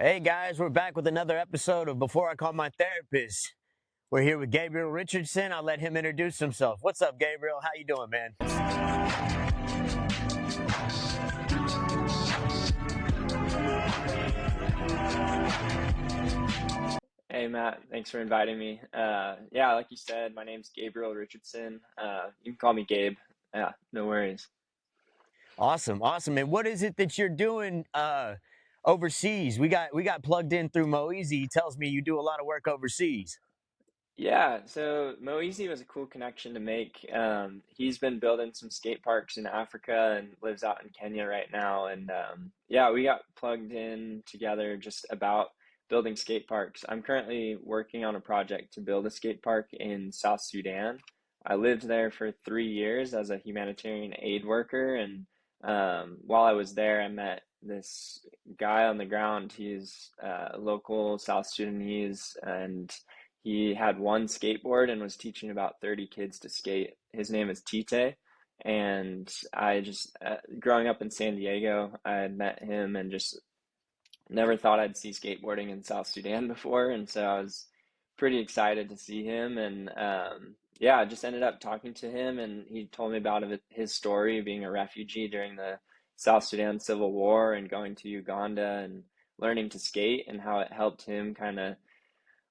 Hey guys, we're back with another episode of Before I Call My Therapist. We're here with Gabriel Richardson. I'll let him introduce himself. What's up, Gabriel? How you doing, man? Hey Matt, thanks for inviting me. Yeah, like you said, my name's Gabriel Richardson. You can call me Gabe. Yeah, no worries. Awesome, awesome. And what is it that you're doing overseas? We got plugged in through Moeasy. He tells me you do a lot of work overseas. Yeah, so Moeasy was a cool connection to make. He's been building some skate parks in Africa and lives out in Kenya right now. And yeah, we got plugged in together just about building skate parks. I'm currently working on a project to build a skate park in South Sudan. I lived there for 3 years as a humanitarian aid worker, and while I was there, I met this guy on the ground. He's local South Sudanese, and he had one skateboard and was teaching about 30 kids to skate. His name is Tite. And I just, growing up in San Diego, I had met him and just never thought I'd see skateboarding in South Sudan before. And so I was pretty excited to see him. And yeah, I just ended up talking to him, and he told me about his story being a refugee during the South Sudan Civil War and going to Uganda and learning to skate, and how it helped him kind of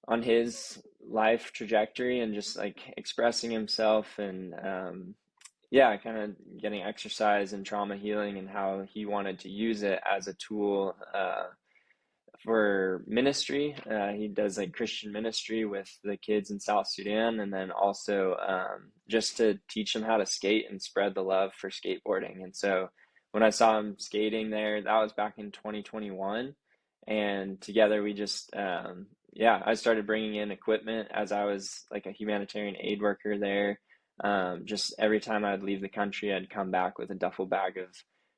on his life trajectory and just like expressing himself, and yeah, kind of getting exercise and trauma healing, and how he wanted to use it as a tool for ministry. He does like Christian ministry with the kids in South Sudan, and then also just to teach them how to skate and spread the love for skateboarding. And so when I saw him skating there, that was back in 2021. And together we just, yeah, I started bringing in equipment as I was like a humanitarian aid worker there. Just every time I'd leave the country, I'd come back with a duffel bag of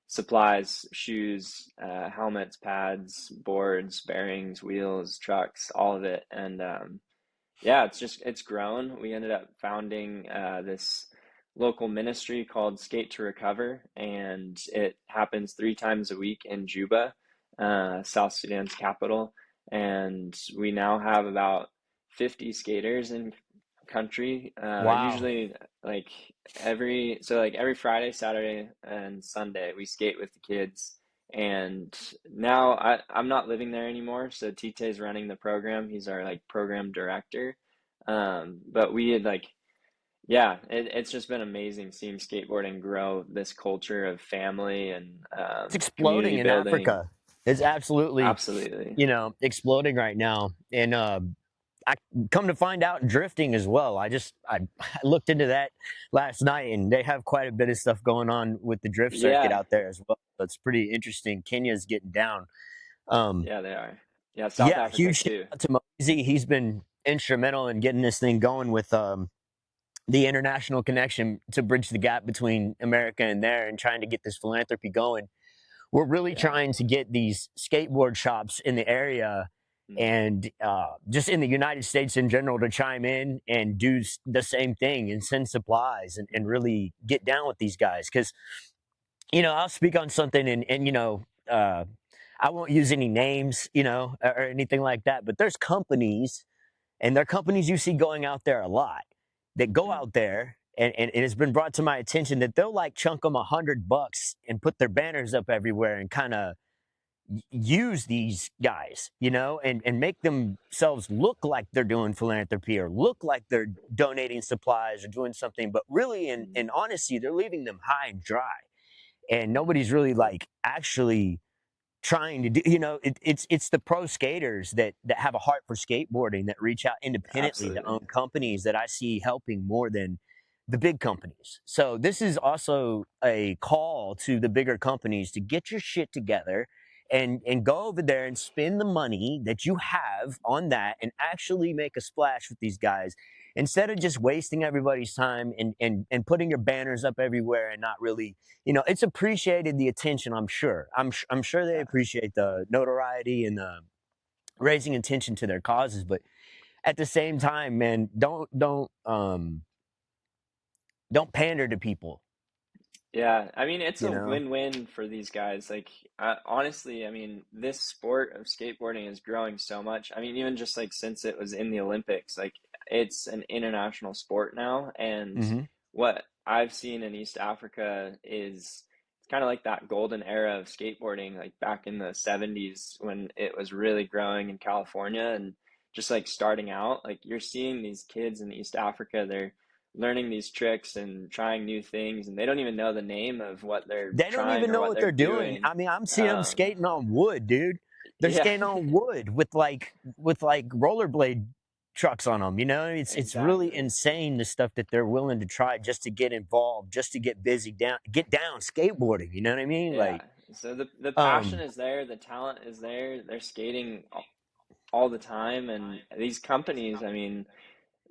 supplies, shoes, helmets, pads, boards, bearings, wheels, trucks, all of it. And yeah, it's grown. We ended up founding this local ministry called Skate to Recover, and it happens 3 times a week in Juba, South Sudan's capital. And we now have about 50 skaters in country. Wow. Usually like every Friday, Saturday, and Sunday we skate with the kids. And now I'm not living there anymore, so Tite's running the program. He's our like program director. But we had like, yeah, it's just been amazing seeing skateboarding grow this culture of family and It's exploding community in building. Africa. It's absolutely, Absolutely. exploding right now. And I come to find out drifting as well. I I looked into that last night, and they have quite a bit of stuff going on with the drift circuit Yeah, out there as well. That's pretty interesting. Kenya's getting down. Um, yeah, they are. Yeah, South yeah, Africa huge shout too. out to Mosey. He's been instrumental in getting this thing going with the international connection to bridge the gap between America and there, and trying to get this philanthropy going. We're really Yeah. trying to get these skateboard shops in the area Mm. and just in the United States in general to chime in and do the same thing and send supplies and really get down with these guys. Because, I'll speak on something and I won't use any names, or anything like that, but there's companies, and there are companies you see going out there a lot, that go Mm. out there, and it has been brought to my attention that they'll like chunk them $100 and put their banners up everywhere and kind of use these guys, and make themselves look like they're doing philanthropy or look like they're donating supplies or doing something, but really Mm. in honesty, they're leaving them high and dry. And nobody's really like actually trying to do, it's the pro skaters that have a heart for skateboarding, that reach out independently to Absolutely. own companies, that I see helping more than the big companies. So this is also a call to the bigger companies to get your shit together and go over there and spend the money that you have on that and actually make a splash with these guys, instead of just wasting everybody's time and putting your banners up everywhere and not really, it's appreciated, the attention. I'm sure they Yeah. appreciate the notoriety and the raising attention to their causes. But at the same time, man, don't pander to people. Yeah, I mean, it's you a know? win-win for these guys. Like, honestly, I mean, this sport of skateboarding is growing so much. I mean, even just like since it was in the Olympics, like it's an international sport now. And Hmm. what I've seen in East Africa is it's kind of like that golden era of skateboarding, like back in the 70s when it was really growing in California and just like starting out. Like, you're seeing these kids in East Africa, they're learning these tricks and trying new things, and they don't even know the name of what they're They don't trying even or know what what they're they're doing. doing. I mean, I'm seeing them Um, skating on wood, dude. They're yeah, skating on wood with like rollerblade trucks on them. You know, it's really exactly. insane the stuff that they're willing to try just to get involved, just to get busy down, get down skateboarding. You know what I mean? Yeah. Like, So the passion um, is there, the talent is there. They're skating all the time, and these companies, I mean,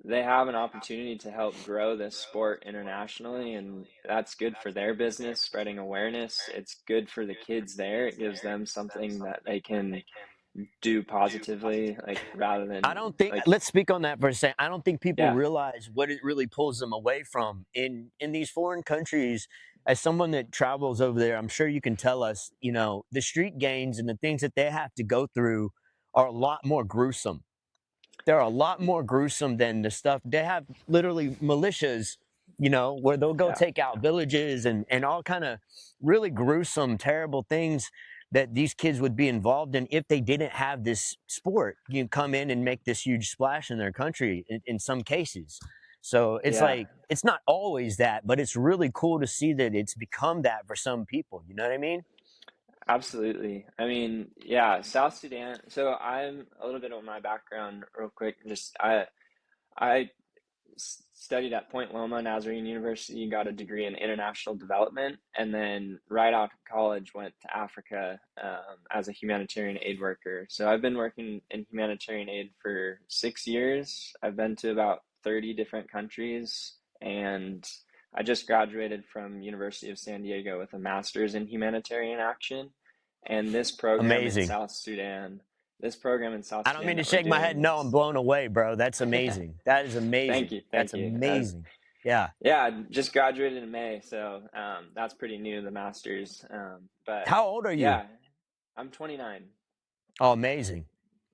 they have an opportunity to help grow this sport internationally, and that's good for their business, spreading awareness. It's good for the kids there. It gives them something that they can do positively, like rather I than don't think. like, Let's speak on that for a second. I don't think people yeah, realize what it really pulls them away from in these foreign countries. As someone that travels over there, I'm sure you can tell us. You know, the street gangs and the things that they have to go through are a lot more gruesome. They're a lot more gruesome than the stuff they have. Literally militias, you know, where they'll go yeah. take out villages and all kind of really gruesome, terrible things that these kids would be involved in if they didn't have this sport. You come in and make this huge splash in their country in some cases. So it's Yeah, like it's not always that, but it's really cool to see that it's become that for some people. You know what I mean? absolutely. I mean, yeah, South Sudan. So I'm a little bit of my background real quick. Just I studied at Point Loma Nazarene University, got a degree in international development, and then right out of college went to Africa as a humanitarian aid worker. So I've been working in humanitarian aid for 6 years. I've been to about 30 different countries, and I just graduated from University of San Diego with a master's in humanitarian action. And Amazing. this program in South I don't Sudan mean to that we're shake my head. doing No, I'm is blown away, bro. That's amazing. That is Thank amazing. you, That's thank you. amazing. Yeah. Yeah, I just graduated in May, so that's pretty new, the master's. But How old are you? yeah, I'm 29. Oh, amazing.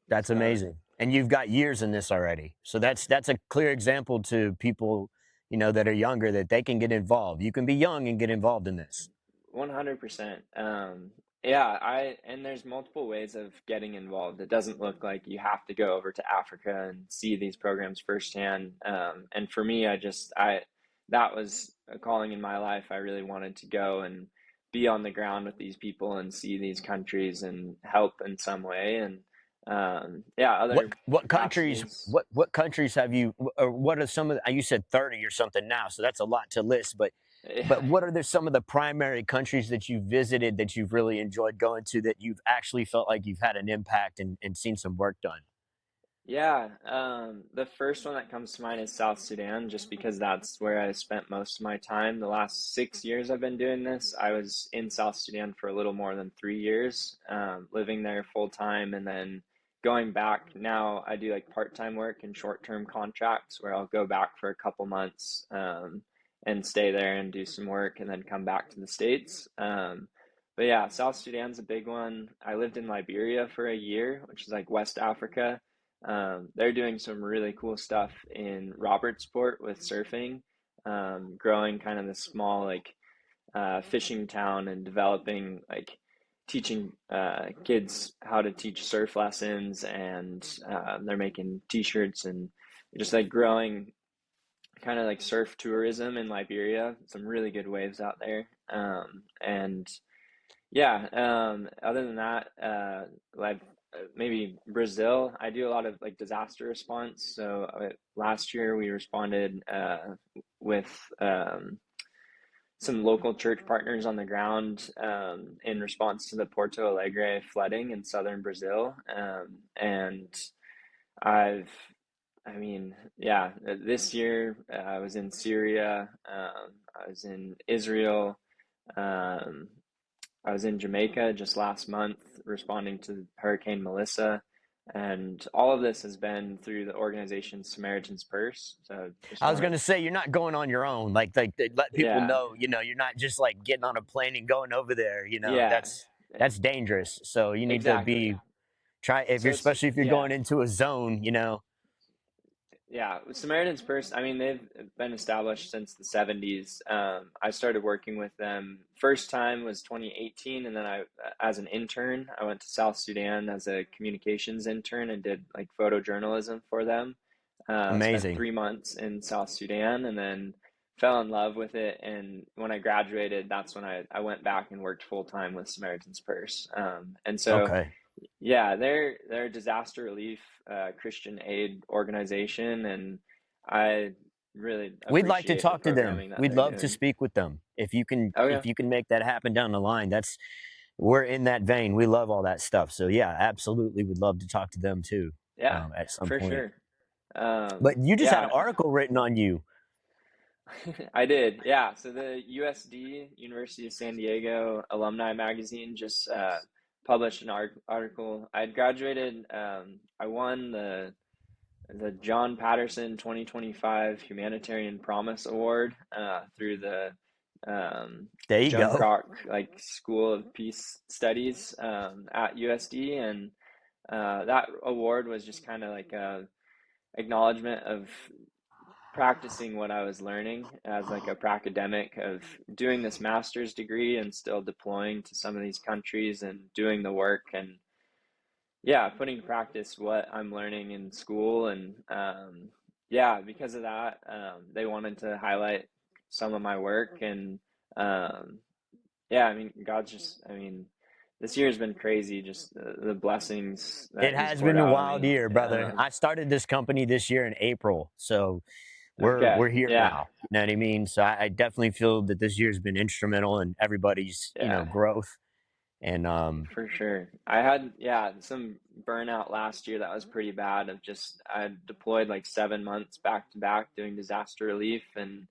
That's So amazing. And you've got years in this already. So that's a clear example to people, you know, that are younger that they can get involved. You can be young and get involved in this. 100%. Yeah, I and there's multiple ways of getting involved. It doesn't look like you have to go over to Africa and see these programs firsthand. And for me, I that was a calling in my life. I really wanted to go and be on the ground with these people and see these countries and help in some way. And yeah, other What countries capacities. what countries have you or what are some of the, you said 30 or something now, so that's a lot to list, but Yeah. what are some of the primary countries that you visited that you've really enjoyed going to that you've actually felt like you've had an impact and seen some work done? Yeah, the first one that comes to mind is South Sudan, just because that's where I spent most of my time. The last 6 years I've been doing this, I was in South Sudan for a little more than 3 years, living there full time, and then going back. Now I do like part-time work and short-term contracts where I'll go back for a couple months, and stay there and do some work, and then come back to the States. But yeah, South Sudan's a big one. I lived in Liberia for a year, which is like West Africa. They're doing some really cool stuff in Robertsport with surfing, growing kind of this small like fishing town and developing like teaching kids how to teach surf lessons, and they're making t-shirts and just like growing kind of like surf tourism in Liberia. Some really good waves out there. And yeah, other than that, like maybe Brazil, I do a lot of like disaster response. So last year we responded with some local church partners on the ground in response to the Porto Alegre flooding in southern Brazil. And I've, I mean, yeah, this year I was in Syria, I was in Israel. Um, I was in Jamaica just last month responding to Hurricane Melissa. And all of this has been through the organization Samaritan's Purse. So just I was want to, gonna say you're not going on your own. Like they let people yeah, know, you're not just like getting on a plane and going over there. yeah, That's dangerous. So you need to exactly. be try if you're So it's, especially if you're yeah, going into a zone. yeah. Samaritan's Purse, I mean, they've been established since the 70s. I started working with them. First time was 2018, and then as an intern, I went to South Sudan as a communications intern and did like photojournalism for them. Spent Amazing. 3 months in South Sudan, and then fell in love with it. And when I graduated, that's when I went back and worked full time with Samaritan's Purse. And so Okay. yeah, they're a disaster relief Christian aid organization, and I really We'd like to appreciate the talk to them. programming that We'd they're love to doing. speak with them. Okay. If you can make that happen down the line, we're in that vein. We love all that stuff. So yeah, absolutely would love to talk to them too, Yeah, at some for point. sure. But you just had an Yeah, article written on you. I did. Yeah, so the USD, University of San Diego Alumni Magazine, just published an article. I had graduated. I won the John Patterson 2025 Humanitarian Promise Award through the There you Joan go. Kroc like School of Peace Studies at USD, and that award was just kind of like a acknowledgement of practicing what I was learning as like a pracademic of doing this master's degree and still deploying to some of these countries and doing the work and yeah, putting to practice what I'm learning in school. And yeah, because of that, they wanted to highlight some of my work. And um, yeah, I mean, God's just, I mean, this year has been crazy, just the blessings It that He's has poured been a out on wild me. year, brother. I started this company this year in April, so Okay, we're here yeah, now. You know what I mean? So I definitely feel that this year's been instrumental in everybody's yeah. growth. And For sure. I had, yeah, some burnout last year that was pretty bad of just, I deployed like 7 months back to back doing disaster relief, and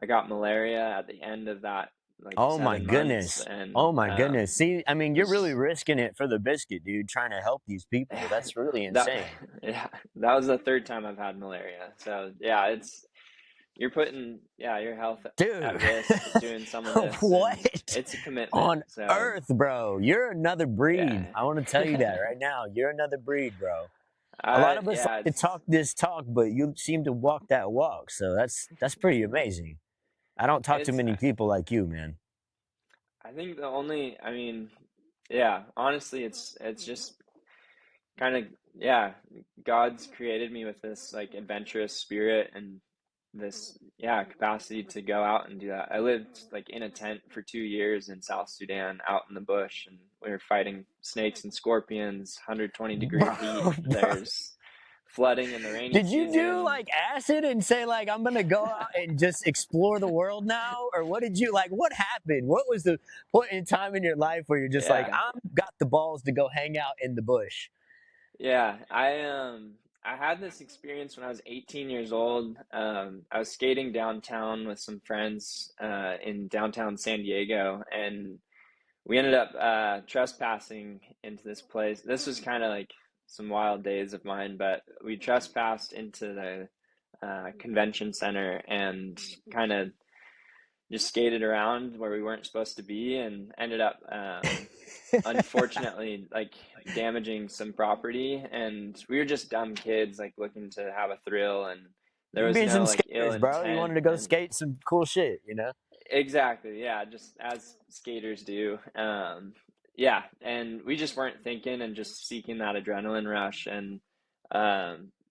I got malaria at the end of that like oh my 7 months, goodness, and oh my goodness. See, I mean, you're really was risking it for the biscuit, dude. Trying to help these people. That's really that, insane, yeah, that was the third time I've had malaria. So yeah, you're putting, yeah, your health at dude. risk doing some of this, and What it's a commitment. on So earth, bro? You're another breed. yeah. I want to tell you that right now. You're another breed, bro. A lot of us Yeah, like to talk this talk, but you seem to walk that walk. So that's pretty amazing. I don't talk to it's, many people like you, man. I think the only, I mean, yeah, honestly, it's just kind of, yeah, God's created me with this like adventurous spirit and this, yeah, capacity to go out and do that. I lived like in a tent for 2 years in South Sudan, out in the bush, and we were fighting snakes and scorpions, 120-degree Bro, heat. bro. There's flooding in the rainy Did you do season. like acid and say like I'm gonna go out and just explore the world now, or what did you like? What happened? What was the point in time in your life where you're just like Yeah. I'm got the balls to go hang out in the bush? Yeah, I had this experience when I was 18 years old. I was skating downtown with some friends in downtown San Diego, and we ended up trespassing into this place. This was kind of like some wild days of mine, but we trespassed into the convention center and kind of just skated around where we weren't supposed to be, and ended up unfortunately like damaging some property. And we were just dumb kids like looking to have a thrill, and there You was being no some like ill skaters, bro. You intent. wanted to go And skate some cool shit. exactly, yeah, just as skaters do. Yeah, and we just weren't thinking and just seeking that adrenaline rush. And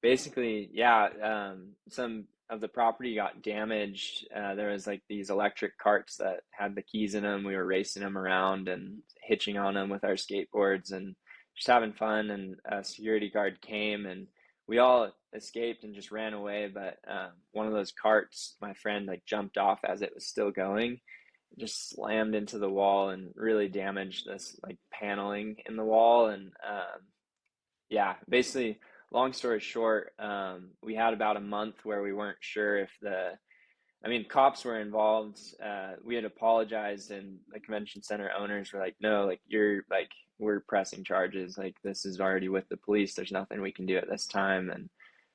basically, yeah, some of the property got damaged. There was like these electric carts that had the keys in them. We were racing them around and hitching on them with our skateboards and just having fun. And a security guard came, and we all escaped and just ran away. But one of those carts, my friend like jumped off as it was still going, just slammed into the wall and really damaged this like paneling in the wall. And yeah, basically, long story short, we had about a month where we weren't sure if the I mean, cops were involved. We had apologized, and the convention center owners were like, "No, like you're like we're pressing charges. Like this is already with the police. There's nothing we can do at this time." And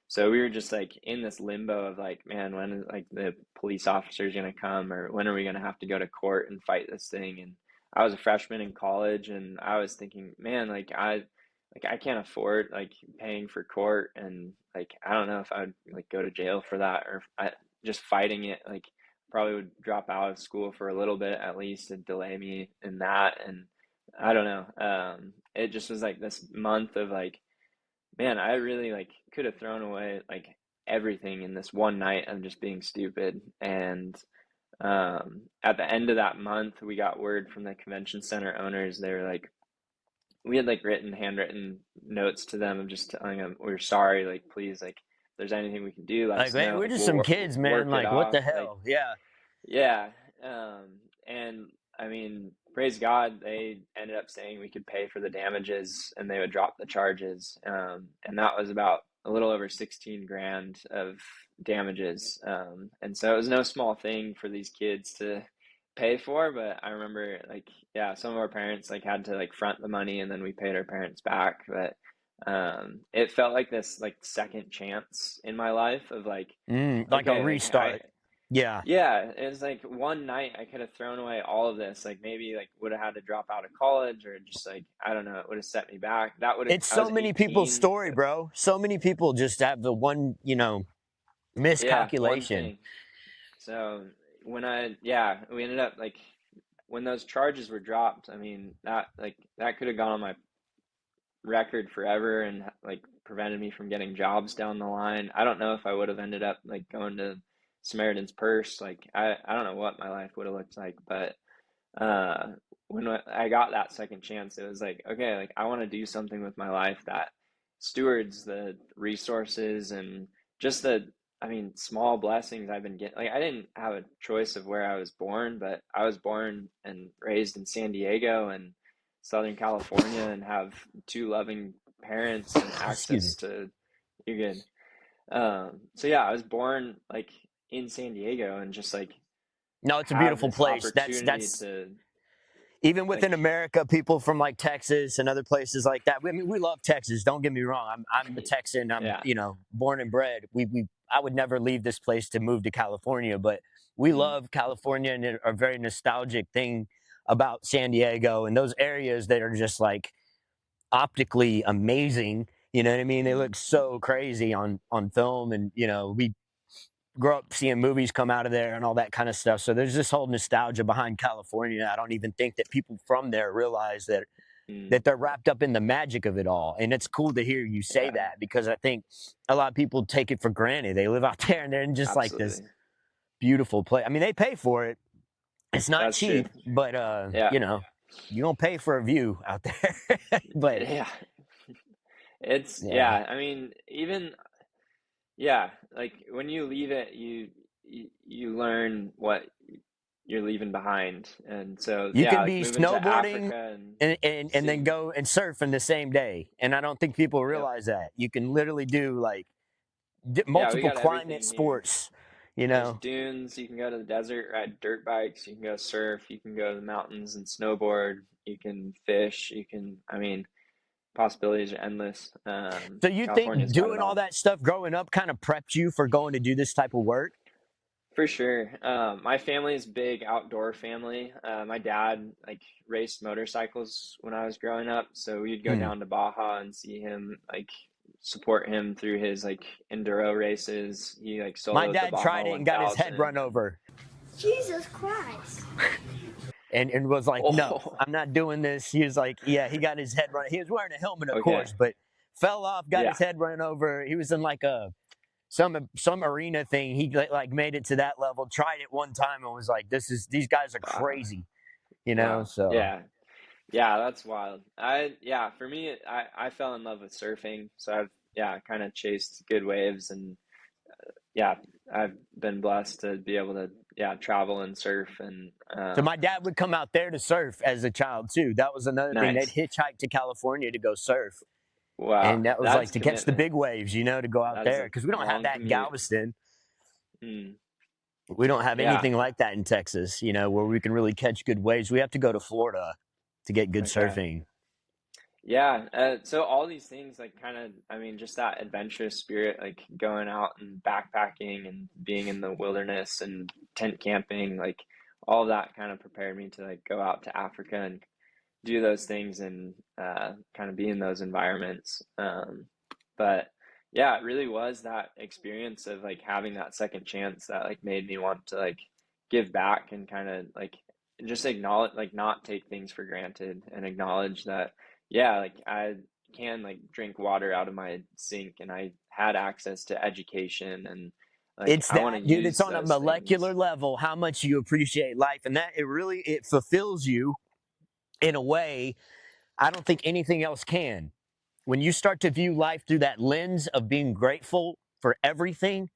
so we were just like in this limbo of like, man, when is like the police officer's gonna come, or when are we gonna have to go to court and fight this thing? And I was a freshman in college, and I was thinking, man, like I can't afford like paying for court, and like I don't know if I would like go to jail for that, or if just fighting it, like probably would drop out of school for a little bit at least and delay me in that. And I don't know. It just was like this month of like, man, I really like could have thrown away like everything in this one night of just being stupid. And at the end of that month, we got word from the convention center owners. They were like, we had like handwritten notes to them of just telling them we're sorry, like please, like if there's anything we can do, let Like, us hey, know, we're like just we'll some kids, man. work it Like, what off, the like hell? Yeah. yeah. And I mean, praise God, they ended up saying we could pay for the damages and they would drop the charges. And that was about a little over 16 grand of damages. And so it was no small thing for these kids to pay for, but I remember like, yeah, some of our parents like had to like front the money and then we paid our parents back. But it felt like this like second chance in my life of like, Like a okay, like restart. Yeah. yeah, it was like one night I could have thrown away all of this. Like maybe like would have had to drop out of college or just like I don't know, it would have set me back. That would have It's I so was many people's 18. story, bro. So many people just have the one, Yeah, one miscalculation. thing. So when I yeah, we ended up like when those charges were dropped, I mean that like that could have gone on my record forever and like prevented me from getting jobs down the line. I don't know if I would have ended up like going to Samaritan's Purse. Like I don't know what my life would have looked like, but uh when I got that second chance, it was like, okay, like I want to do something with my life that stewards the resources and just the, I mean, small blessings I've been getting. Like I didn't have a choice of where I was born, but I was born and raised in San Diego and Southern California and have two loving parents and Excuse me. access to, you're good. So yeah, I was born like in San Diego and just like No, it's a have beautiful this place. opportunity That's to even within like, America, people from like Texas and other places like that. I mean, we love Texas. Don't get me wrong. I'm a Texan. I'm yeah, born and bred. I would never leave this place to move to California, but we mm, love California and a very nostalgic thing about San Diego and those areas that are just like optically amazing. You know what I mean? They mm, look so crazy on film, and we grow up seeing movies come out of there and all that kind of stuff. So there's this whole nostalgia behind California. I don't even think that people from there realize that mm, they're wrapped up in the magic of it all. And it's cool to hear you say yeah, that because I think a lot of people take it for granted. They live out there and they're in just like this absolutely. beautiful place. I mean, they pay for it. It's not That's true. cheap, but Yeah, you don't pay for a view out there. But yeah. It's yeah, yeah. I mean, even yeah. Like when you leave it, you learn what you're leaving behind, and so you yeah, can like be moving to snowboarding Africa and and then seeing go and surf in the same day. And I don't think people yep, realize that. You can literally do like yeah. We multiple got climate everything here. sports, There's dunes. You can go to the desert, ride dirt bikes. You can go surf. You can go to the mountains and snowboard. You can fish. You can. I mean, possibilities are endless. So you think California's got it doing all all. that stuff growing up kind of prepped you for going to do this type of work? For sure. My family is big outdoor family. My dad like raced motorcycles when I was growing up, so we'd go Hmm. down to Baja and see him, like support him through his like enduro races. He like My soloed the dad tried Baja it and got his head 1000 run and over Jesus Christ. and was like, no, oh, I'm not doing this. He was like, yeah, he got his head run. He was wearing a helmet, of okay. course, but fell off, got Yeah. his head run over. He was in like some arena thing. He like made it to that level, tried it one time and was like, these guys are Wow. crazy, Wow. so. Yeah. Yeah, that's wild. Yeah, for me I fell in love with surfing, so I've yeah, kind of chased good waves and yeah, I've been blessed to be able to yeah travel and surf and So my dad would come out there to surf as a child too. That was another thing. They'd nice. hitchhike to California to go surf. Wow, And that was like that's to catch the commitment. big waves, to go out That is there a because we don't have long that in commute. Galveston. Mm. We don't have Yeah, anything like that in Texas, you know, where we can really catch good waves. We have to go to Florida to get good okay. surfing. Yeah, so all these things, like, kind of, I mean, just that adventurous spirit, like going out and backpacking and being in the wilderness and tent camping, like all of that kind of prepared me to like go out to Africa and do those things and kind of be in those environments. But yeah, it really was that experience of like having that second chance that like made me want to like give back and kind of like just acknowledge, like not take things for granted and acknowledge that, yeah, like I can like drink water out of my sink and I had access to education and like It's I want to that, dude. It's use on a those molecular things. level how much you appreciate life, and that it fulfills you in a way I don't think anything else can. When you start to view life through that lens of being grateful for everything,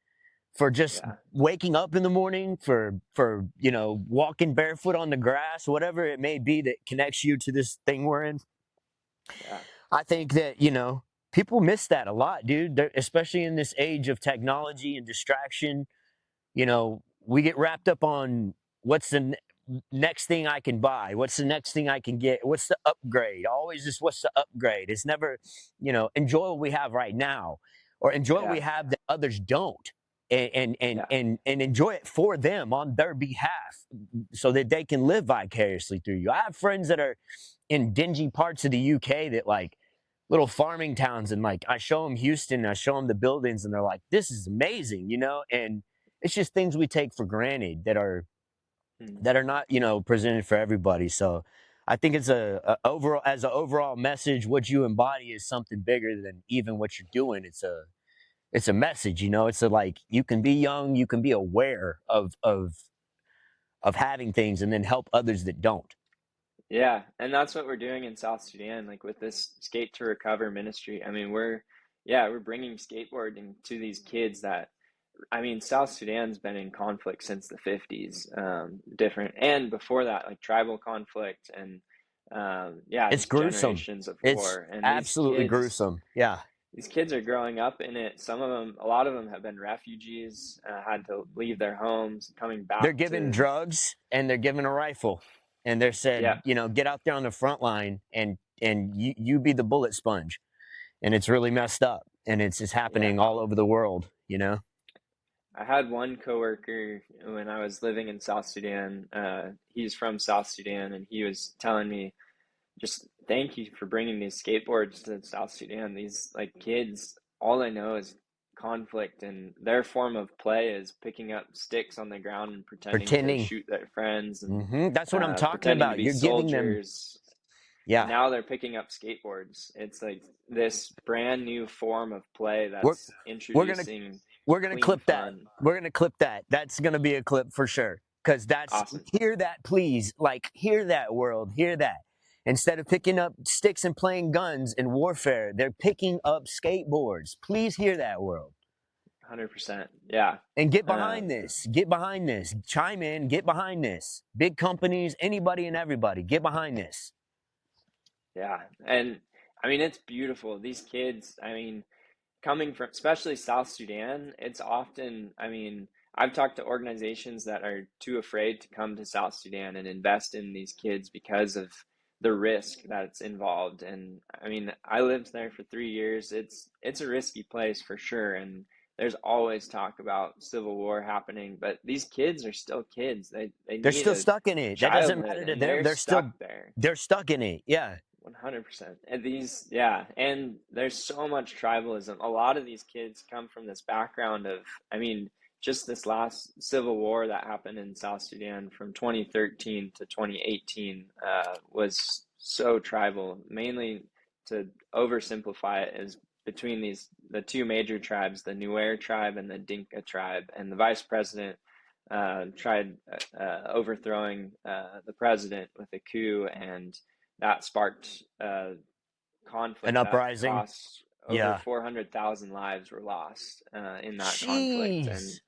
for just Yeah, waking up in the morning, for you know, walking barefoot on the grass, whatever it may be that connects you to this thing we're in. yeah, I think that, you know, people miss that a lot, dude. Especially in this age of technology and distraction. You know, we get wrapped up on what's the next thing I can buy, what's the next thing I can get, what's the upgrade. Always just what's the upgrade. It's never, you know, enjoy what we have right now, or enjoy what yeah, we have that others don't, yeah, and enjoy it for them on their behalf, so that they can live vicariously through you. I have friends that are in dingy parts of the UK that like little farming towns, and like I show them Houston, I show them the buildings, and they're like, "This is amazing," you know. And it's just things we take for granted mm, that are not, you know, presented for everybody. So I think it's a overall, as an overall message, what you embody is something bigger than even what you're doing. It's a message, you know. It's a, like, you can be young, you can be aware of having things, and then help others that don't. yeah. And that's what we're doing in South Sudan, like with this Skate to Recover ministry. I mean, yeah, we're bringing skateboarding to these kids that, I mean, South Sudan's been in conflict since the 50s, different, and before that, like tribal conflict and, yeah, It's just gruesome. generations of It's war. And absolutely gruesome. Yeah. these kids are growing up in it. Some of them, a lot of them have been refugees, had to leave their homes, coming back They're given to, drugs and they're given a rifle, and they're yeah, said, you know, get out there on the front line, and you be the bullet sponge. And it's really messed up, and it's just yeah. happening all over the world, you know. I had one coworker when I was living in South Sudan. He's from South Sudan, and he was telling me, just thank you for bringing these skateboards to South Sudan. These like kids, all they know is conflict, and their form of play is picking up sticks on the ground and pretending to Pretending. shoot their friends and That's what I'm talking pretending to about. be You're giving them. soldiers. And Yeah. now they're picking up skateboards. It's like this brand new form of play we're that's we're gonna introducing we're gonna clean clip that. fun. We're gonna clip that. That's gonna be a clip for sure. Because that's, Awesome. hear that, please. Like, hear that, world. Hear that. Instead of picking up sticks and playing guns in warfare, they're picking up skateboards. Please hear that, world. 100%. Yeah. And get behind Um, this. Get behind this. Chime in. Get behind this. Big companies, anybody and everybody, get behind this. yeah. And I mean, it's beautiful. These kids, I mean, coming from especially South Sudan, it's often, I mean, I've talked to organizations that are too afraid to come to South Sudan and invest in these kids because of the risk that's involved. And I mean, I lived there for 3 years. It's a risky place for sure. And there's always talk about civil war happening, but these kids are still kids. They They're need still a stuck in it. That doesn't childhood matter to and them. they're stuck there. They're stuck in it. Yeah. 100%. And these, yeah, and there's so much tribalism. A lot of these kids come from this background of, I mean, just this last civil war that happened in South Sudan from 2013 to 2018 was so tribal. Mainly, to oversimplify it, is between the two major tribes, the Nuer tribe and the Dinka tribe. And the vice president tried overthrowing the president with a coup, and that sparked An conflict that uprising. cost over Yeah. 400,000 lives were lost in that conflict. And Jeez.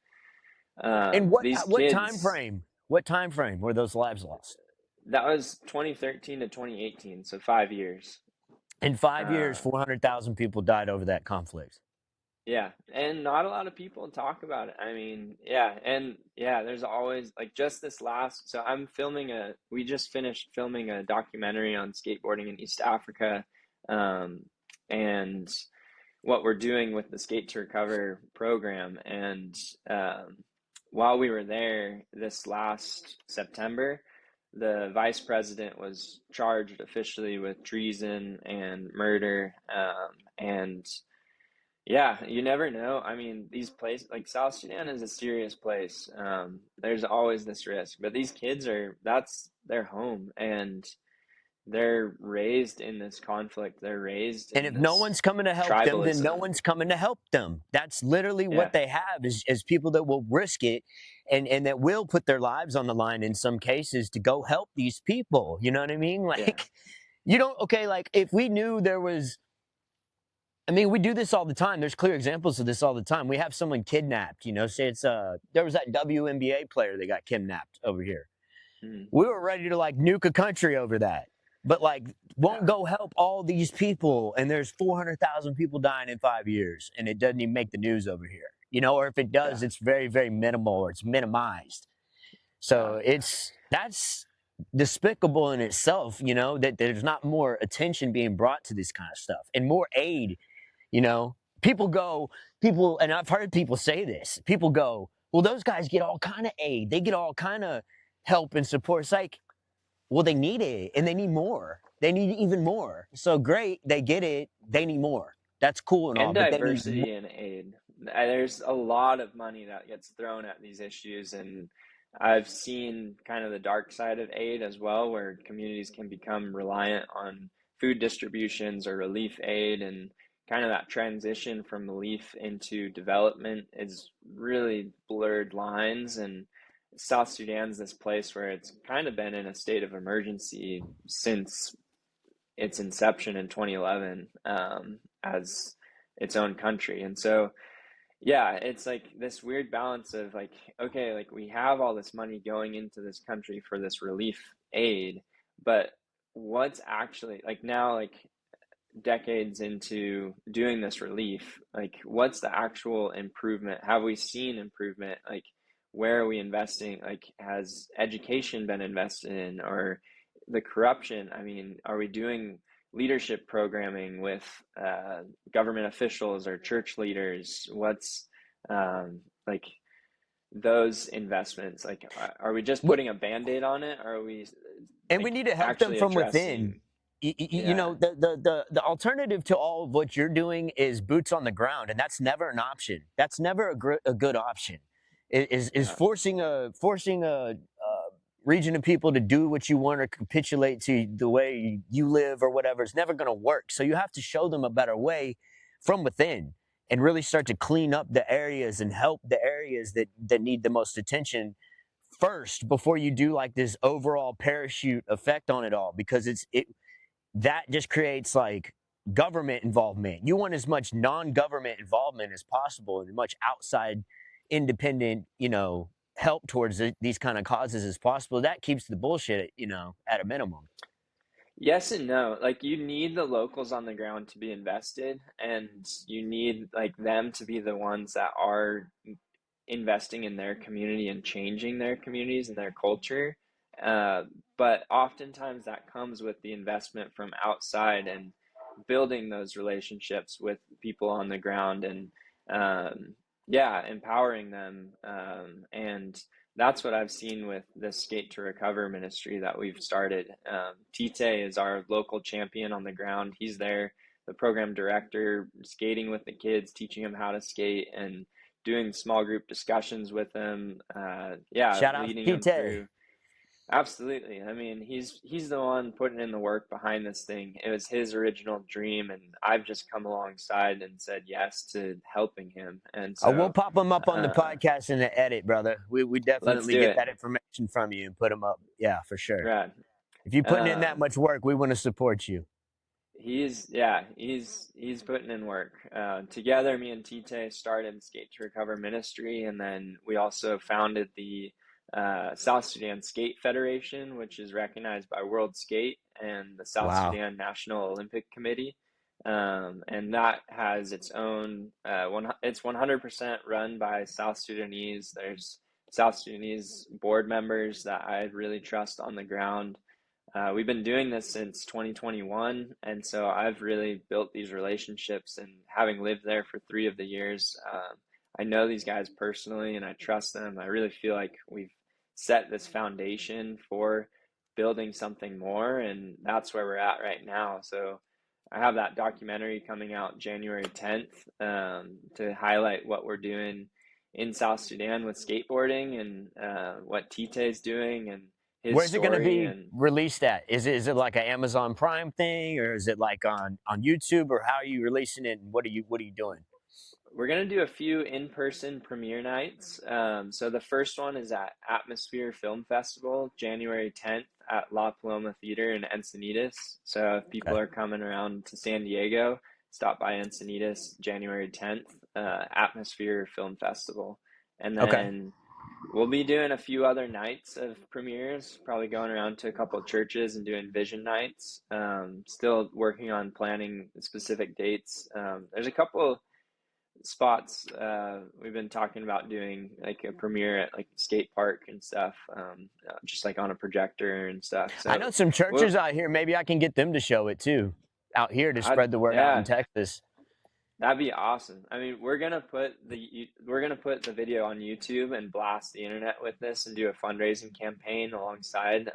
And these what time kids, frame? What time frame were those lives lost? that was 2013 to 2018, so 5 years. In 5 years, Uh, 400,000 people died over that conflict. Yeah, and not a lot of people talk about it. I mean, yeah, and yeah, there's always like just this last. So we just finished filming a documentary on skateboarding in East Africa, um, and what we're doing with the Skate to Recover program. And while we were there this last September, the vice president was charged officially with treason and murder, and yeah, you never know. I mean, these places like South Sudan is a serious place. There's always this risk, but these kids that's their home, and they're raised in this conflict. They're raised And in if no this one's coming to help them, then no tribalism. one's coming to help them. That's literally Yeah, what they have is people that will risk it and that will put their lives on the line in some cases to go help these people. You know what I mean? yeah, Like, you don't, okay, like if we knew there was, I mean, we do this all the time. There's clear examples of this all the time. We have someone kidnapped, say it's, there was that WNBA player that got kidnapped over here. mm, We were ready to like nuke a country over that, but like won't yeah, go help all these people. And there's 400,000 people dying in 5 years, and it doesn't even make the news over here. Or if it yeah, does, it's very, very minimal or it's minimized. yeah. So that's despicable in itself. That there's not more attention being brought to this kind of stuff and more aid. People go, and I've heard people say this. People go, well, those guys get all kind of aid. They get all kind of help and support. It's like, well, they need it and they need more. They need even more. So great, they get it. They need more. That's cool and all, And but they need more. diversity in aid. There's a lot of money that gets thrown at these issues, and I've seen kind of the dark side of aid as well, where communities can become reliant on food distributions or relief aid, and kind of that transition from relief into development is really blurred lines. And South Sudan's this place where it's kind of been in a state of emergency since its inception in 2011, as its own country. And so, yeah, it's like this weird balance of like, okay, like we have all this money going into this country for this relief aid, but what's actually like now, like decades into doing this relief, like what's the actual improvement? Have we seen improvement? Like, where are we investing? Like, has education been invested in, or the corruption? I mean, are we doing leadership programming with government officials or church leaders? What's like those investments? Like, are we just putting a band-aid on it? Or are we And we like need to help them actually from within. addressing? Yeah, The alternative to all of what you're doing is boots on the ground, and that's never an option. That's never a good option. Is yeah. forcing a region of people to do what you want or capitulate to the way you live or whatever. It's never going to work. So you have to show them a better way from within and really start to clean up the areas and help the areas that need the most attention first before you do like this overall parachute effect on it all, because it that just creates like government involvement. You want as much non-government involvement as possible and as much outside independent help towards these kind of causes as possible. That keeps the bullshit at a minimum. Yes and no. Like you need the locals on the ground to be invested, and you need like them to be the ones that are investing in their community and changing their communities and their culture. Uh, but oftentimes that comes with the investment from outside and building those relationships with people on the ground, and yeah, empowering them. And that's what I've seen with the Skate to Recover ministry that we've started. Tite is our local champion on the ground. He's there, the program director, skating with the kids, teaching them how to skate, and doing small group discussions with them. Yeah, Shout out leading to them Pete. through. Absolutely. I mean, he's the one putting in the work behind this thing. It was his original dream, and I've just come alongside and said yes to helping him. And We'll so, pop them up on the uh, podcast in the edit, brother. We let's definitely do get it. that information from you and put them up. Yeah, for sure. Rad. If you're putting in that Um, much work, we want to support you. he's putting in work. Together, me and Tite started Skate to Recover Ministry, and then we also founded the South Sudan Skate Federation, which is recognized by World Skate and the South Wow. Sudan National Olympic Committee. and that has its own it's 100% run by South Sudanese. There's South Sudanese board members that I really trust on the ground. We've been doing this since 2021, and so I've really built these relationships. And having lived there for 3 of the years, I know these guys personally, and I trust them. I really feel like we've set this foundation for building something more, and that's where we're at right now. So I have that documentary coming out January 10th, to highlight what we're doing in South Sudan with skateboarding, and what Tite is doing and his Where's it going to story. be And released at? Is it like an Amazon Prime thing, or is it like on YouTube, or how are you releasing it? And what are you doing? we're going to do a few in-person premiere nights. So the first one is at Atmosphere Film Festival, January 10th at La Paloma Theater in Encinitas. So if people Okay. are coming around to San Diego, stop by Encinitas, January 10th, Atmosphere Film Festival. And Okay. then we'll be doing a few other nights of premieres, probably going around to a couple of churches and doing vision nights. Still working on planning specific dates. There's a couple spots we've been talking about doing, like a premiere at like skate park and stuff, just like on a projector and stuff. I know So some well, churches out here. Maybe I can get them to show it too, out here to spread the word out in yeah, Texas. that'd be awesome. I mean, we're gonna put the video on YouTube and blast the internet with this and do a fundraising campaign alongside.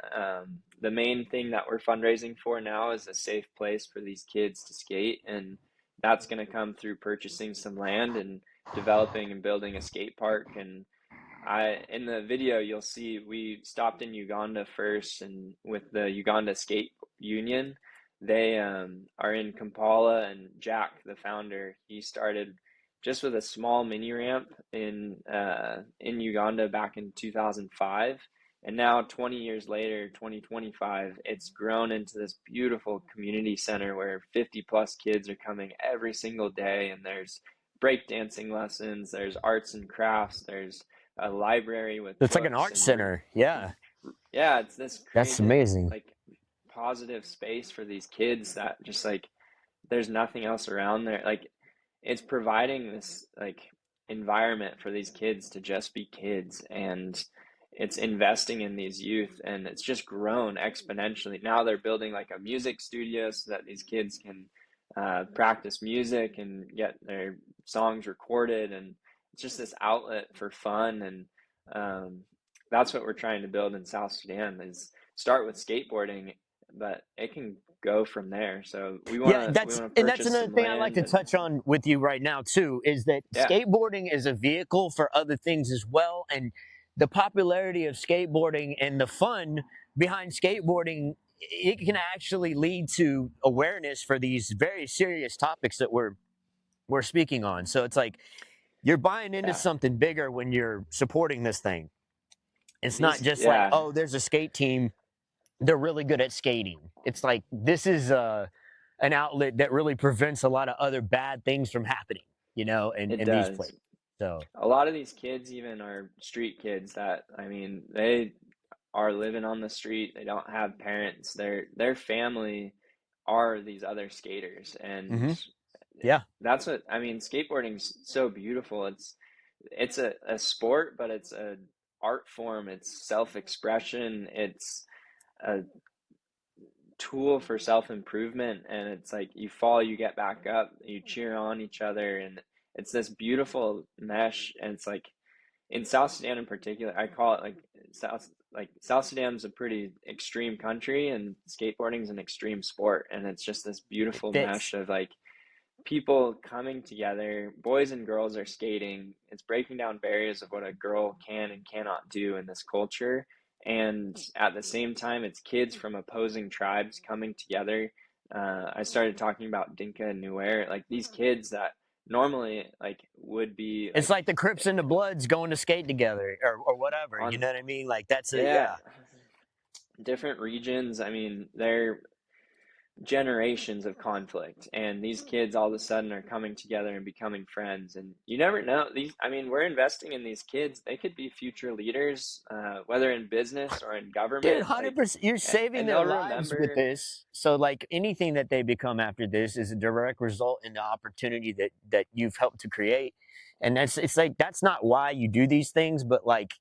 The main thing that we're fundraising for now is a safe place for these kids to skate, and that's gonna come through purchasing some land and developing and building a skate park. And in the video you'll see we stopped in Uganda first, and with the Uganda Skate Union, they are in Kampala, and Jack, the founder, he started just with a small mini ramp in Uganda back in 2005, and now 20 years later, 2025, it's grown into this beautiful community center where 50 plus kids are coming every single day, and there's breakdancing lessons, there's arts and crafts, there's a library with It's like an books, art and center. Yeah, yeah, it's this that's created amazing. like positive space for these kids that just like there's nothing else around there. Like it's providing this like environment for these kids to just be kids, and it's investing in these youth, and it's just grown exponentially. Now they're building like a music studio so that these kids can practice music and get their songs recorded, and it's just this outlet for fun. And that's what we're trying to build in South Sudan, is start with skateboarding, but it can go from there. So we want Yeah, to we that's want to and that's purchase another some thing I'd like land. to And touch on with you right now too, is that yeah, skateboarding is a vehicle for other things as well, and the popularity of skateboarding and the fun behind skateboarding, it can actually lead to awareness for these very serious topics that we're speaking on. So it's like you're buying into yeah, something bigger when you're supporting this thing. It's not these, just like, yeah, oh, there's a skate team, they're really good at skating. It's like this is an outlet that really prevents a lot of other bad things from happening, it in these places. does. So A lot of these kids even are street kids that, I mean, they are living on the street. They don't have parents. Their family are these other skaters, and hmm yeah, that's what I mean. Skateboarding's so beautiful. It's a sport, but it's a art form. It's self-expression. It's a tool for self-improvement, and it's like you fall, you get back up, you cheer on each other, and it's this beautiful mesh. And it's like in South Sudan in particular, I call it South Sudan's a pretty extreme country, and skateboarding is an extreme sport, and it's just this it beautiful mesh fits. of like people coming together. Boys and girls are skating. It's breaking down barriers of what a girl can and cannot do in this culture. And at the same time, it's kids from opposing tribes coming together. I started talking about Dinka and Nuer, like these kids that normally like would be It's like like the Crips and the Bloods going to skate together or whatever. You on, know what I mean? Like that's a yeah, yeah. different regions. I mean, generations of conflict, and these kids all of a sudden are coming together and becoming friends. And you never know, these, I mean, we're investing in these kids. They could be future leaders, whether in business or in Dude, government, like, 100%. You're saving and their they'll lives with remember. this. So, like anything that they become after this is a direct result in the opportunity that you've helped to create. And it's like that's not why you do these things, but like,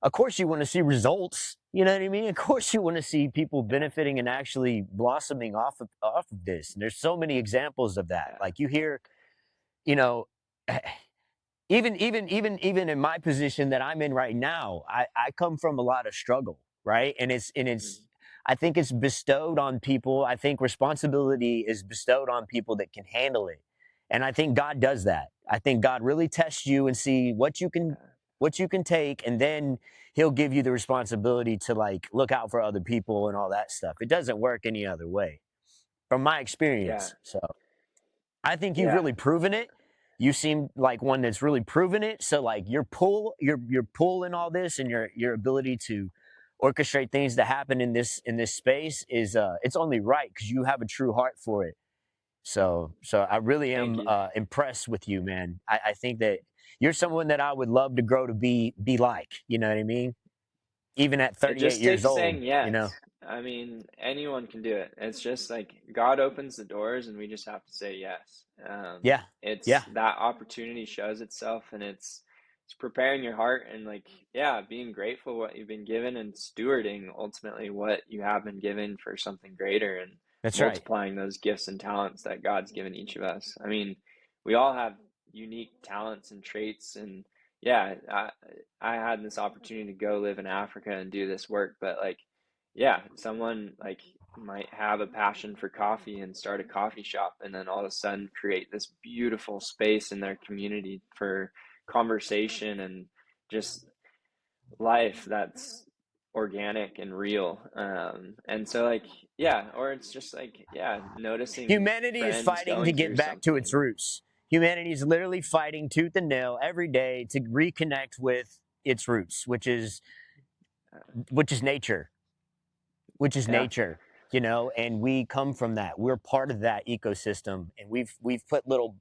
of course, you want to see results. You know what I mean? Of course, you want to see people benefiting and actually blossoming off of this. And there's so many examples of that. Yeah. Like you hear, you know. Even in my position that I'm in right now, I come from a lot of struggle, right? And it's Mhm. I think it's bestowed on people. I think responsibility is bestowed on people that can handle it. And I think God does that. I think God really tests you and see what you can take, and then he'll give you the responsibility to like look out for other people and all that stuff. It doesn't work any other way from my Yeah. experience. So I think you've Yeah. really proven it. You seem like one that's really proven it. So like your pull in all this, and your ability to orchestrate things to happen in this space is it's only right because you have a true heart for it. So I really Thank am you. impressed with you, man. I think that you're someone that I would love to grow to be like. You know what I mean? Even at It 38 just years takes old, saying you know? yes. I mean, anyone can do it. It's just like God opens the doors and we just have to say yes. Yeah, It's yeah, that opportunity shows itself, and it's preparing your heart and, like, yeah, being grateful what you've been given and stewarding ultimately what you have been given for something greater, and that's right. multiplying those gifts and talents that God's given each of us. I mean, we all have unique talents and traits, and yeah, I had this opportunity to go live in Africa and do this work, but like, yeah, someone like might have a passion for coffee and start a coffee shop, and then all of a sudden create this beautiful space in their community for conversation and just life that's organic and real. And so, like, yeah, or it's just like, yeah, noticing Humanity is friends fighting to going get through back to its something. roots. Humanity is literally fighting tooth and nail every day to reconnect with its roots, which is nature, which is Yeah, nature, you know, and we come from that. We're part of that ecosystem, and we've put little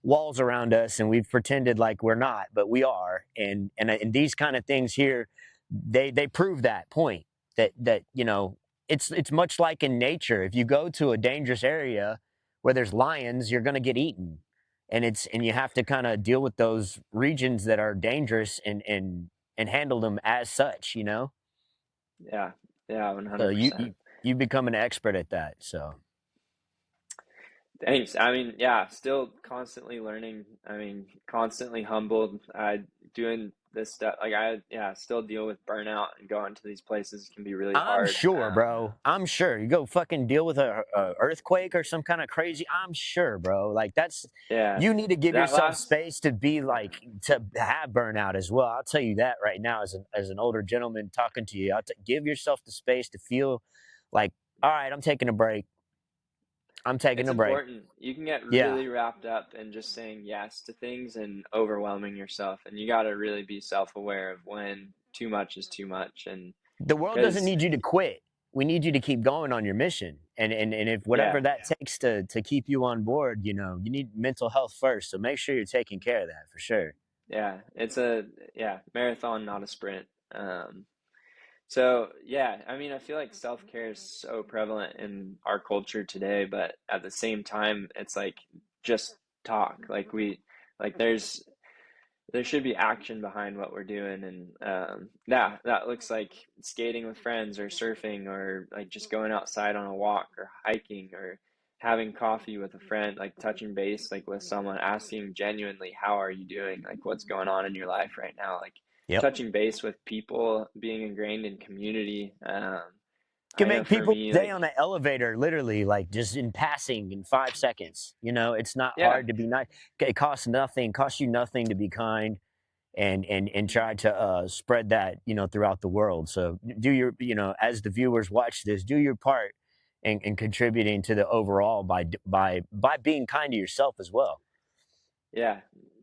walls around us, and we've pretended like we're not, but we are. And these kind of things here, they prove that point that you know it's much like in nature. If you go to a dangerous area where there's lions, you're going to get eaten, and you have to kind of deal with those regions that are dangerous and handle them as such, you know. yeah, yeah, So 100%. you become an expert at that. So Thanks. I mean, yeah, still constantly learning. I mean, constantly humbled. Doing this stuff, like, yeah, still deal with burnout, and going to these places can be really I'm hard. sure, bro. I'm sure you go fucking deal with a earthquake or some kind of crazy. I'm sure, bro. Like that's Yeah, you need to give that yourself last, space to be like to have burnout as well. I'll tell you that right now, as an older gentleman talking to you, give yourself the space to feel like, all right, I'm taking a break. I'm taking it's a break. important. You can get Yeah, really wrapped up in just saying yes to things and overwhelming yourself, and you got to really be self-aware of when too much is too much. And the world doesn't because, need you to quit. We need you to keep going on your mission. And if whatever yeah, that takes to keep you on board, you know, you need mental health first. So make sure you're taking care of that for sure. yeah, it's a, yeah, marathon, not a sprint. So yeah, I mean, I feel like self-care is so prevalent in our culture today, but at the same time, it's like, just talk. Like, there should be action behind what we're doing, and yeah, that looks like skating with friends, or surfing, or like just going outside on a walk, or hiking, or having coffee with a friend, like touching base, like with someone, asking genuinely, how are you doing, like what's going on in your life right now, like Yep. touching base with people, being ingrained in community. You can I know make for people's me, day like, on an elevator, literally, like just in passing in 5 seconds. You know, it's not yeah, hard to be nice. It costs nothing, costs you nothing to be kind and try to spread that, you know, throughout the world. So do your, you know, as the viewers watch this, do your part in contributing to the overall by being kind to yourself as well. yeah,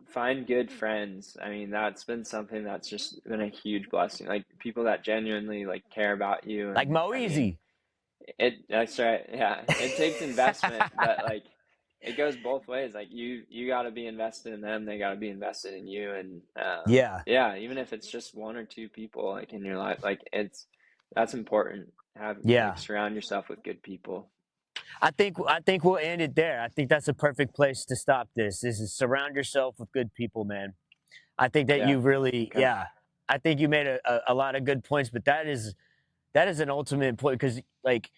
find good friends. I mean, that's been something that's just been a huge blessing. Like, people that genuinely like care about you, Like and Mo I mean, Easy. That's right. Yeah, it takes investment, but like it goes both ways. Like you got to be invested in them, they got to be invested in you, and Yeah, yeah, even if it's just one or two people like in your life, like that's important. Have like yeah. surround yourself with good people. I think we'll end it there. I think that's a perfect place to stop this. This is surround yourself with good people, man. I think that Yeah. you really, Okay. yeah. I think you made a lot of good points, but that is an ultimate point because like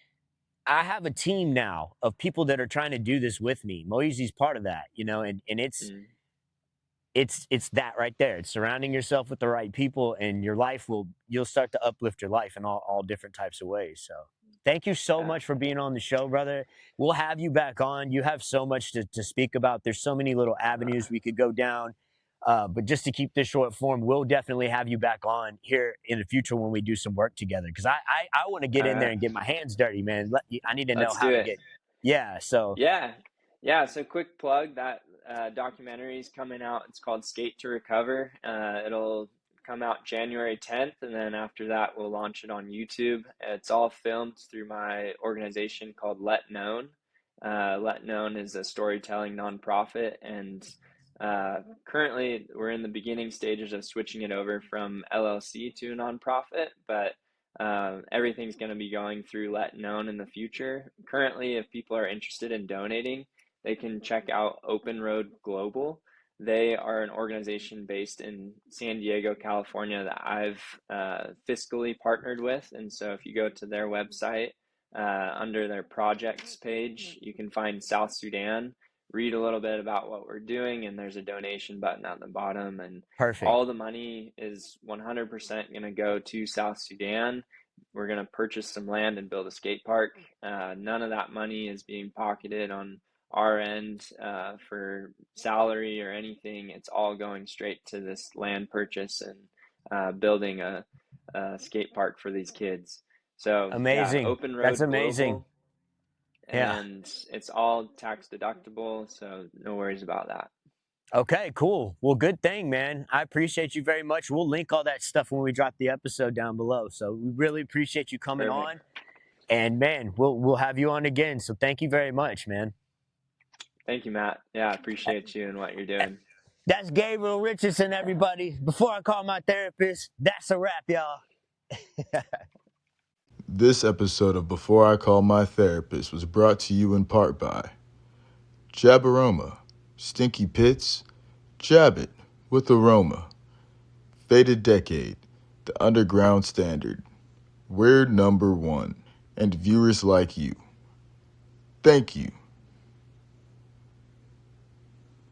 I have a team now of people that are trying to do this with me. Moise's part of that, and it's Mm, it's that right there. It's surrounding yourself with the right people, and you'll start to uplift your life in all different types of ways. So thank you so yeah. much for being on the show, brother. We'll have you back on. You have so much to speak about. There's so many little Uh, avenues we could go down. But just to keep this short form, we'll definitely have you back on here in the future when we do some work together. Because I want to get all in there right. and get my hands dirty, man. I need to know Let's how do to it. get. Yeah. So Yeah. Yeah. So quick plug that documentary is coming out. It's called Skate to Recover. It'll come out January 10th, and then after that, we'll launch it on YouTube. It's all filmed through my organization called Let Known. Let Known is a storytelling nonprofit, and currently we're in the beginning stages of switching it over from LLC to a nonprofit, but everything's going to be going through Let Known in the future. Currently, if people are interested in donating, they can check out Open Road Global. They are an organization based in San Diego, California, that I've fiscally partnered with. And so if you go to their website, under their projects page, you can find South Sudan, read a little bit about what we're doing, and there's a donation button at the bottom. And perfect. all the money is 100% going to go to South Sudan. We're going to purchase some land and build a skate park. None of that money is being pocketed on our end for salary or anything. It's all going straight to this land purchase and building a skate park for these kids. So yeah, Amazing. Open That's Road amazing. Global, Yeah. and it's all tax deductible, so no worries about that. Okay, cool. Well, good thing, man. I appreciate you very much. We'll link all that stuff when we drop the episode down below. So we really appreciate you coming Perfect. on. And man, we'll have you on again. So thank you very much, man. Thank you, Matt. Yeah, I appreciate you and what you're doing. That's Gabriel Richardson, everybody. Before I call my therapist, that's a wrap, y'all. This episode of Before I Call My Therapist was brought to you in part by Jabaroma, Stinky Pits, Jab It with Aroma, Faded Decade, The Underground Standard, We're Number One, and viewers like you. Thank you.